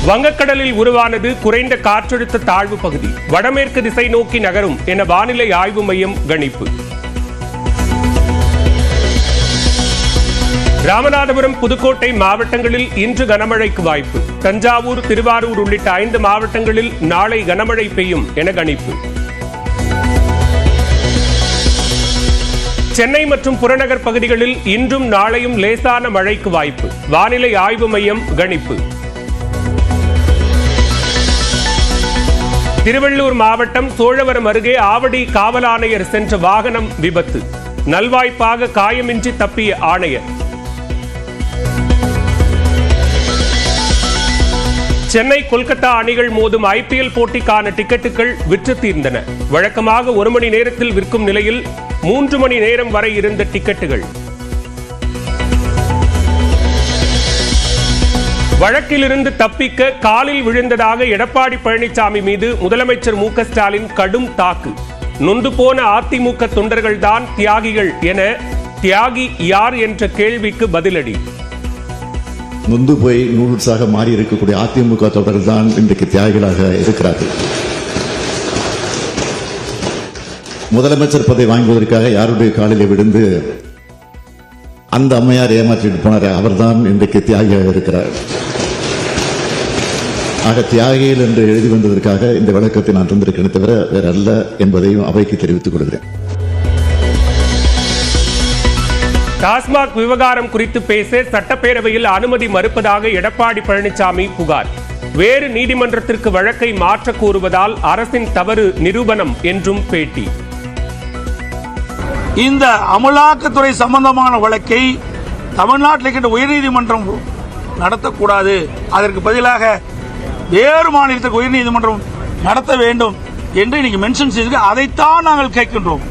வங்கக்கடலில் உருவானது குறைந்த காற்றழுத்த தாழ்வு பகுதி. வடமேற்கு திசை நோக்கி நகரும் என வானிலை ஆய்வு மையம் கணிப்பு. ராமநாதபுரம், புதுக்கோட்டை மாவட்டங்களில் இன்று கனமழைக்கு வாய்ப்பு. தஞ்சாவூர், திருவாரூர் உள்ளிட்ட 5 மாவட்டங்களில் நாளை கனமழை பெய்யும் என கணிப்பு. சென்னை மற்றும் புறநகர் பகுதிகளில் இன்றும் நாளையும் லேசான மழைக்கு வாய்ப்பு. வானிலை ஆய்வு மையம் கணிப்பு. திருவள்ளூர் மாவட்டம் சோழவரம் அருகே ஆவடி காவல் ஆணையர் சென்ற வாகனம் விபத்து. நல்வாய்ப்பாக காயமின்றி தப்பிய ஆணையர். சென்னை, கொல்கத்தா அணிகள் மோதும் IPL போட்டிக்கான டிக்கெட்டுகள் விற்று தீர்ந்தன. வழக்கமாக 1 மணி நேரத்தில் விற்கும் நிலையில் 3 மணி நேரம் வரை இருந்த டிக்கெட்டுகள். வழக்கிலிருந்து தப்பிக்க காலில் விழுந்ததாக எடப்பாடி பழனிசாமி மீது முதலமைச்சர் மு.க. ஸ்டாலின் கடும் தாக்கு. நொந்து போன அதிமுக தொண்டர்கள்தான் தியாகிகள் என தியாகி யார் என்ற கேள்விக்கு பதிலடி. நொந்து போய் நூல்ஸாக மாறி இருக்கக்கூடிய அதிமுக தொண்டர்கள் தான் இன்றைக்கு தியாகிகளாக இருக்கிறார்கள். முதலமைச்சர் பதவி வாங்குவதற்காக யாருடைய காலிலே விழுந்து அந்த அம்மையார் ஏமாற்றிட்டு போனார், அவர்தான் இன்றைக்கு தியாகியாக இருக்கிறார். ஆக தியாகிகள் என்று எழுதி வந்ததற்காக இந்த விளக்கத்தை நான் தந்திருக்கிறேன் தவிர வேற அல்ல என்பதையும் அவைக்கு தெரிவித்துக் கொள்கிறேன். டாஸ்மாக் விவகாரம் குறித்து பேச சட்டப்பேரவையில் அனுமதி மறுப்பதாக எடப்பாடி பழனிசாமி புகார். வேறு நீதிமன்றத்திற்கு வழக்கை மாற்ற கோருவதால் அரசின் தவறு நிரூபணம் என்றும் பேட்டி. இந்த அமலாக்கத்துறை சம்பந்தமான வழக்கை தமிழ்நாட்டில் இருக்கின்ற உயர்நீதிமன்றம் நடத்தக்கூடாது, அதற்கு பதிலாக வேறு மாநிலத்திற்கு உயர்நீதிமன்றம் நடத்த வேண்டும் என்று இன்னைக்கு மென்ஷன் செய்திருக்கு. அதைத்தான் நாங்கள் கேட்கின்றோம்.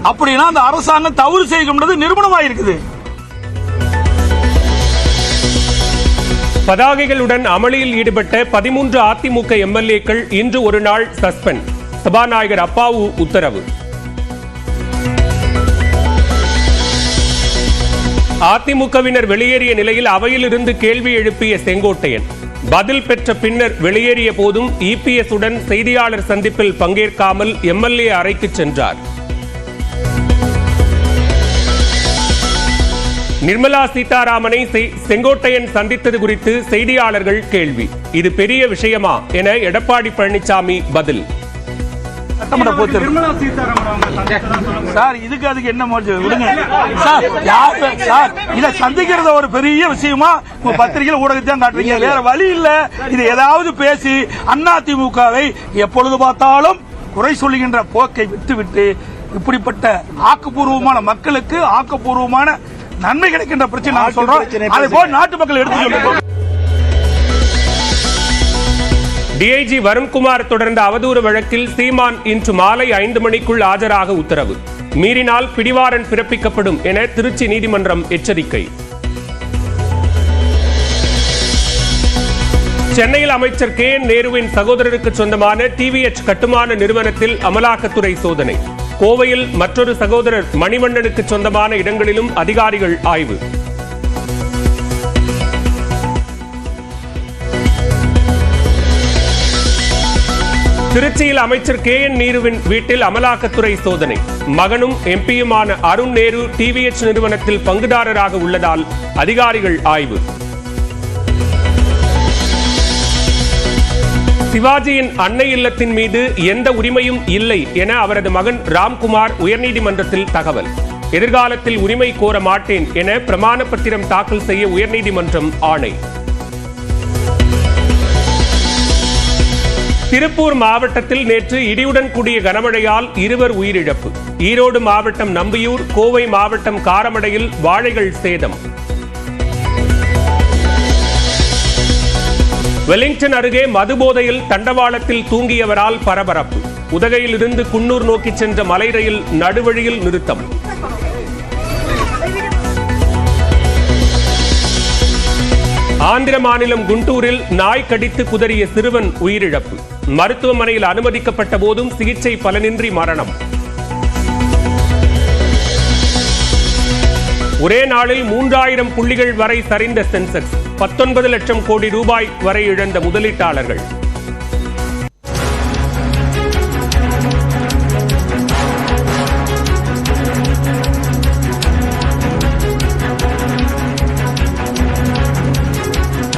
அப்படின்னா அந்த அரசாங்கம் தவறு செய்கின்றது நிரூபணமாக இருக்குது. பதாகைகளுடன் அமளியில் ஈடுபட்ட 13 அதிமுக எம்எல்ஏக்கள் இன்று ஒரு நாள் சஸ்பெண்ட். சபாநாயகர் அப்பாவு உத்தரவு. அதிமுகவினர் வெளியேறிய நிலையில் அவையில் இருந்து கேள்வி எழுப்பிய செங்கோட்டையன் பதில் பெற்ற பின்னர் வெளியேறிய போதும் EPS உடன் செய்தியாளர் சந்திப்பில் பங்கேற்காமல் எம்எல்ஏ அறைக்கு சென்றார். நிர்மலா சீதாராமனை செங்கோட்டையன் சந்தித்தது குறித்து செய்தியாளர்கள் கேள்வி. இது பெரிய விஷயமா என எடப்பாடி பழனிசாமி பதில். சார் இதுக்கு அதுக்கு என்ன விடுங்க சார், இதை சந்திக்கிறது ஒரு பெரிய விஷயமா பத்திரிகையில் ஊடகத்தான் காட்டுறீங்க. வேற வழி இல்ல. இது ஏதாவது பேசி அதிமுகவை எப்பொழுது பார்த்தாலும் குறை சொல்லுகின்ற போக்கை விட்டுவிட்டு இப்படிப்பட்ட ஆக்கப்பூர்வமான மக்களுக்கு ஆக்கப்பூர்வமான நன்மை கிடைக்கின்ற பிரச்சனை நான் சொல்றோம். அதை போல் நாட்டு மக்கள் எடுத்து சொல்லுங்க. டிஐஜி வருண்குமார் தொடர்ந்த அவதூறு வழக்கில் சீமான் இன்று மாலை 5 மணிக்குள் ஆஜராக உத்தரவு. மீறினால் பிடிவாரண்ட் பிறப்பிக்கப்படும் என திருச்சி நீதிமன்றம் எச்சரிக்கை. சென்னையில் அமைச்சர் KN நேருவின் சகோதரருக்கு சொந்தமான TVH கட்டுமான நிறுவனத்தில் அமலாக்கத்துறை சோதனை. கோவையில் மற்றொரு சகோதரர் மணிவண்ணனுக்கு சொந்தமான இடங்களிலும் அதிகாரிகள் ஆய்வு. திருச்சியில் அமைச்சர் KN நேருவின் வீட்டில் அமலாக்கத்துறை சோதனை. மகனும் MP-யுமான அருண் நேரு TVH நிறுவனத்தில் பங்குதாரராக உள்ளதால் அதிகாரிகள் ஆய்வு. சிவாஜியின் அன்னை இல்லத்தின் மீது எந்த உரிமையும் இல்லை என அவரது மகன் ராம்குமார் உயர்நீதிமன்றத்தில் தகவல். எதிர்காலத்தில் உரிமை கோர மாட்டேன் என பிரமாண பத்திரம் தாக்கல் செய்ய உயர்நீதிமன்றம் ஆணை. திருப்பூர் மாவட்டத்தில் நேற்று இடியுடன் கூடிய கனமழையால் 2 உயிரிழப்பு. ஈரோடு மாவட்டம் நம்பியூர், கோவை மாவட்டம் காரமடையில் வாழைகள் சேதம். வெலிங்டன் அருகே மதுபோதையில் தண்டவாளத்தில் தூங்கியவரால் பரபரப்பு. உதகையிலிருந்து குன்னூர் நோக்கி சென்ற மலை ரயில் நடுவழியில் நிறுத்தம். ஆந்திர மாநிலம் குண்டூரில் நாய் கடித்து குதறிய சிறுவன் உயிரிழப்பு. மருத்துவமனையில் அனுமதிக்கப்பட்ட போதும் சிகிச்சை பலனின்றி மரணம். ஒரே நாளில் 3000 புள்ளிகள் வரை சரிந்த சென்செக்ஸ், 19 லட்சம் கோடி ரூபாய் வரை இழந்த முதலீட்டாளர்கள்.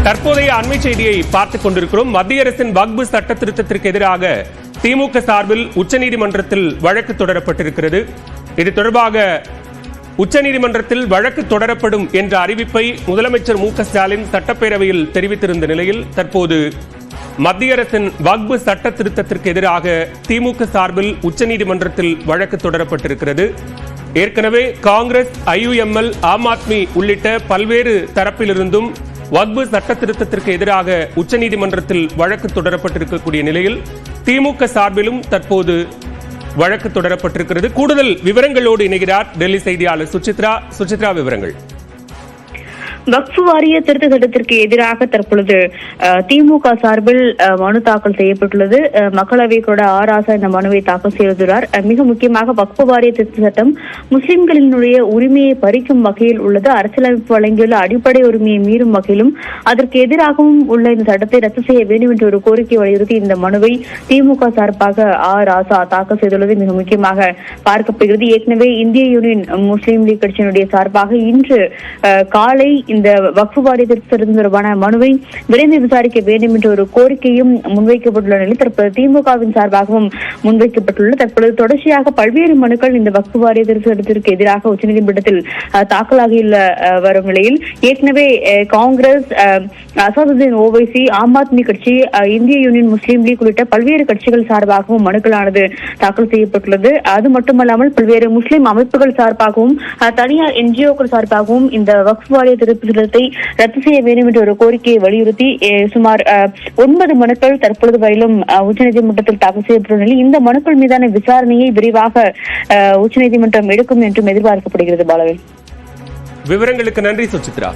தற்போதைய அண்மை செய்தியை பார்த்துக் கொண்டிருக்கிறோம். மத்திய அரசின் வக்ஃப் சட்ட திருத்தத்திற்கு எதிராக திமுக சார்பில் உச்சநீதிமன்றத்தில் வழக்கு தொடரப்பட்டிருக்கிறது. இது தொடர்பாக உச்சநீதிமன்றத்தில் வழக்கு தொடரப்படும் என்ற அறிவிப்பை முதலமைச்சர் மு க ஸ்டாலின் சட்டப்பேரவையில் தெரிவித்திருந்த நிலையில் தற்போது மத்திய அரசின் வக்ஃப் சட்ட திருத்தத்திற்கு எதிராக திமுக சார்பில் உச்சநீதிமன்றத்தில் வழக்கு தொடரப்பட்டிருக்கிறது. ஏற்கனவே காங்கிரஸ், IUML, ஆம் ஆத்மி உள்ளிட்ட பல்வேறு தரப்பிலிருந்தும் வக்ஃப் சட்ட திருத்தத்திற்கு எதிராக உச்சநீதிமன்றத்தில் வழக்கு தொடரப்பட்டிருக்கக்கூடிய நிலையில் திமுக சார்பிலும் தற்போது வழக்கு தொடரப்பட்டிருக்கிறது. கூடுதல் விவரங்களோடு இணைகிறார் டெல்லி செய்தியாளர் சுசித்ரா. விவரங்கள். வக்ஃப் வாரிய திருத்த சட்டத்திற்கு எதிராக தற்பொழுது திமுக சார்பில் மனு தாக்கல் செய்யப்பட்டுள்ளது. மக்களவை கூட ஆராசா இந்த மனுவை தாக்கல் செய்துள்ளார். மிக முக்கியமாக வக்ஃப் வாரிய திருத்த சட்டம் முஸ்லிம்களினுடைய உரிமையை பறிக்கும் வகையில் உள்ளது. அரசியலமைப்பு வழங்கியுள்ள அடிப்படை உரிமையை மீறும் வகையிலும் அதற்கு எதிராகவும் உள்ள இந்த சட்டத்தை ரத்து செய்ய வேண்டும் என்ற ஒரு கோரிக்கை வலியுறுத்தி இந்த மனுவை திமுக சார்பாக ராசா தாக்கல் செய்துள்ளது மிக முக்கியமாக பார்க்கப்படுகிறது. ஏற்கனவே இந்திய யூனியன் முஸ்லீம் லீக் கட்சியினுடைய சார்பாக இன்று காலை இந்த வக்ஃப் வாரிய திருத்தம் தொடர்பான மனுவை விரைந்து விசாரிக்க வேண்டும் என்ற ஒரு கோரிக்கையும் முன்வைக்கப்பட்டுள்ள நிலையில் தற்போது திமுகவின் சார்பாகவும் முன்வைக்கப்பட்டுள்ளது. தற்பொழுது தொடர்ச்சியாக பல்வேறு மனுக்கள் இந்த வக்ஃப் வாரிய திருத்தத்திற்கு எதிராக உச்சநீதிமன்றத்தில் தாக்கலாகியுள்ள வரும் நிலையில் ஏற்கனவே காங்கிரஸ், அசாதுதீன் ஓவைசி, ஆம் ஆத்மி கட்சி, இந்திய யூனியன் முஸ்லீம் லீக் உள்ளிட்ட பல்வேறு கட்சிகள் சார்பாகவும் மனுக்களானது தாக்கல் செய்யப்பட்டுள்ளது. அது மட்டுமல்லாமல் பல்வேறு முஸ்லீம் அமைப்புகள் சார்பாகவும் தனியார் NGOக்கள் சார்பாகவும் இந்த வக்ஃப் வாரிய திருத்தத்தை ரத்து செய்ய வேண்டும் என்ற ஒரு கோரிக்கையை வலியுறுத்தி சுமார் 9 மனுக்கள் தற்பொழுது வரையிலும் உச்சநீதிமன்றத்தில் தாக்கல் செய்யப்பட்டுள்ள நிலையில் இந்த மனுக்கள் மீதான விசாரணையை விரைவாக உச்சநீதிமன்றம் எடுக்கும் என்றும் எதிர்பார்க்கப்படுகிறது. பாலவேல், விவரங்களுக்கு நன்றி சுசித்ரா.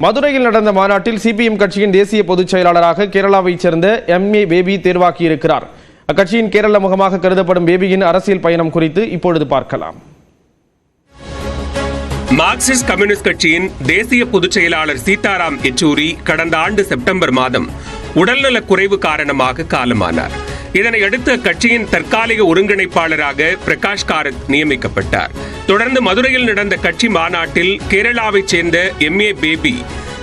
மதுரையில் நடந்த மாநாட்டில் CPM கட்சியின் தேசிய பொதுச் செயலாளராக கேரளாவைச் சேர்ந்த MA பேபி தேர்வாகியிருக்கிறார். அக்கட்சியின் கேரள முகமாக கருதப்படும் பேபியின் அரசியல் பயணம் குறித்து இப்பொழுது பார்க்கலாம். மார்க்சிஸ்ட் கம்யூனிஸ்ட் கட்சியின் தேசிய பொதுச் செயலாளர் சீதாராம் யெச்சூரி கடந்த ஆண்டு செப்டம்பர் மாதம் உடல்நலக் குறைவு காரணமாக காலமானார். இதனையடுத்து அக்கட்சியின் தற்காலிக ஒருங்கிணைப்பாளராக பிரகாஷ் காரத் நியமிக்கப்பட்டார். தொடர்ந்து மதுரையில் நடந்த கட்சி மாநாட்டில் கேரளாவைச் சேர்ந்த MA பேபி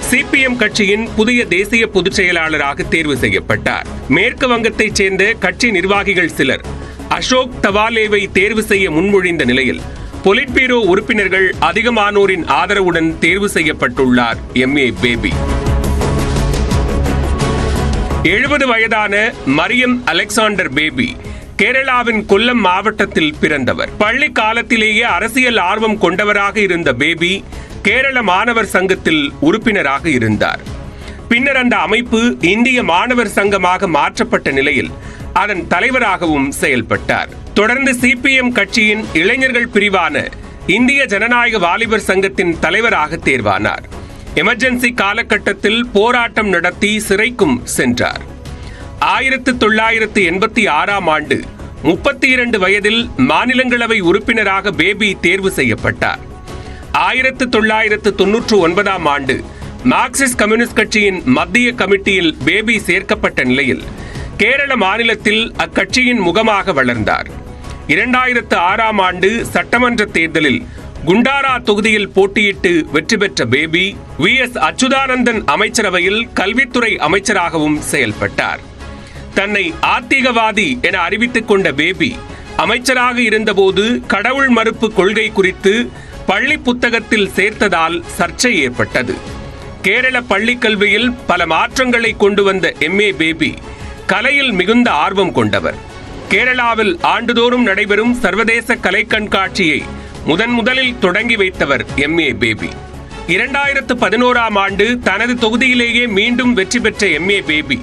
CPM கட்சியின் புதிய தேசிய பொதுச் செயலாளராக தேர்வு செய்யப்பட்டார். மேற்கு வங்கத்தைச் சேர்ந்த கட்சி நிர்வாகிகள் சிலர் அசோக் தவாலேவை தேர்வு செய்ய முன்மொழிந்த நிலையில் பொலிட் பீரோ உறுப்பினர்கள் அதிகமானோரின் ஆதரவுடன் தேர்வு செய்யப்பட்டுள்ளார் MA பேபி. 70 வயதான மரியம் அலெக்சாண்டர் பேபி கேரளாவின் கொல்லம் மாவட்டத்தில் பிறந்தவர். பள்ளி காலத்திலேயே அரசியல் ஆர்வம் கொண்டவராக இருந்த பேபி கேரள மாணவர் சங்கத்தில் உறுப்பினராக இருந்தார். பின்னர் அந்த அமைப்பு இந்திய மாணவர் சங்கமாக மாற்றப்பட்ட நிலையில் அதன் தலைவராகவும் செயல்பட்டார். தொடர்ந்து CPM கட்சியின் இளைஞர்கள் பிரிவான இந்திய ஜனநாயக வாலிபர் சங்கத்தின் தலைவராக தேர்வானார். எமர்ஜென்சி காலகட்டத்தில் போராட்டம் நடத்தி சிறைக்கும் சென்றார். 1986ஆம் ஆண்டு 32 வயதில் மாநிலங்களவை உறுப்பினராக பேபி தேர்வு செய்யப்பட்டார். 1999ஆம் ஆண்டு மார்க்சிஸ்ட் கம்யூனிஸ்ட் கட்சியின் மத்திய கமிட்டியில் பேபி சேர்க்கப்பட்ட நிலையில் கேரள மாநிலத்தில் அக்கட்சியின் முகமாக வளர்ந்தார். 2006ஆம் ஆண்டு சட்டமன்ற தேர்தலில் குண்டாரா தொகுதியில் போட்டியிட்டு வெற்றி பெற்ற பேபி VS அச்சுதானந்தன் அமைச்சரவையில் கல்வித்துறை அமைச்சராகவும் செயல்பட்டார். தன்னை ஆத்திகவாதி என அறிவித்துக் கொண்ட பேபி அமைச்சராக இருந்தபோது கடவுள் மறுப்பு கொள்கை குறித்து பள்ளி புத்தகத்தில் சேர்த்ததால் சர்ச்சை ஏற்பட்டது. கேரள பள்ளி கல்வியில் பல மாற்றங்களை கொண்டு வந்த MA பேபி கலையில் மிகுந்த ஆர்வம் கொண்டவர். கேரளாவில் ஆண்டுதோறும் நடைபெறும் சர்வதேச கலை கண்காட்சியை முதலில் தொடங்கி வைத்தவர் MA பேபி. 2011ஆம் ஆண்டு தனது தொகுதியிலேயே மீண்டும் வெற்றி பெற்ற MA பேபி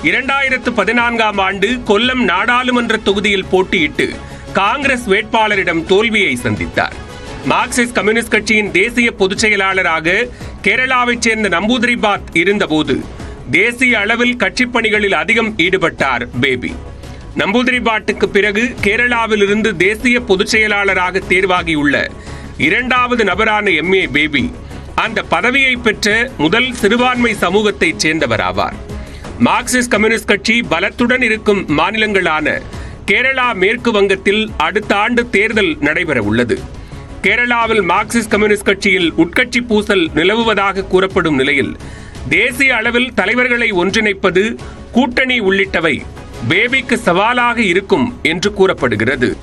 2014ஆம் ஆண்டு கொல்லம் நாடாளுமன்ற தொகுதியில் போட்டியிட்டு காங்கிரஸ் வேட்பாளரிடம் தோல்வியை சந்தித்தார். மார்க்சிஸ்ட் கம்யூனிஸ்ட் கட்சியின் தேசிய பொதுச் செயலாளராக கேரளாவைச் சேர்ந்த நம்பூதிரிபாத் இருந்தபோது தேசிய அளவில் கட்சிப் பணிகளில் அதிகம் ஈடுபட்டார் பேபி. நம்பூதிரிபாட்டுக்கு பிறகு கேரளாவில் இருந்து தேசிய பொதுச் செயலாளராக தேர்வாகியுள்ள இரண்டாவது நபரான எம்ஏ பேபி அந்த பதவியை பெற்ற முதல் சிறுபான்மை சமூகத்தைச் சேர்ந்தவர் ஆவார். மார்க்சிஸ்ட் கம்யூனிஸ்ட் கட்சி பலத்துடன் இருக்கும் மாநிலங்களான கேரளா, மேற்கு வங்கத்தில் அடுத்த ஆண்டு தேர்தல் நடைபெற உள்ளது. கேரளாவில் மார்க்சிஸ்ட் கம்யூனிஸ்ட் கட்சியில் உட்கட்சி பூசல் நிலவுவதாக கூறப்படும் நிலையில் தேசிய அளவில் தலைவர்களை ஒன்றிணைப்பது, கூட்டணி உள்ளிட்டவை பேபிக்கு சவாலாக இருக்கும் என்று கூறப்படுகிறது.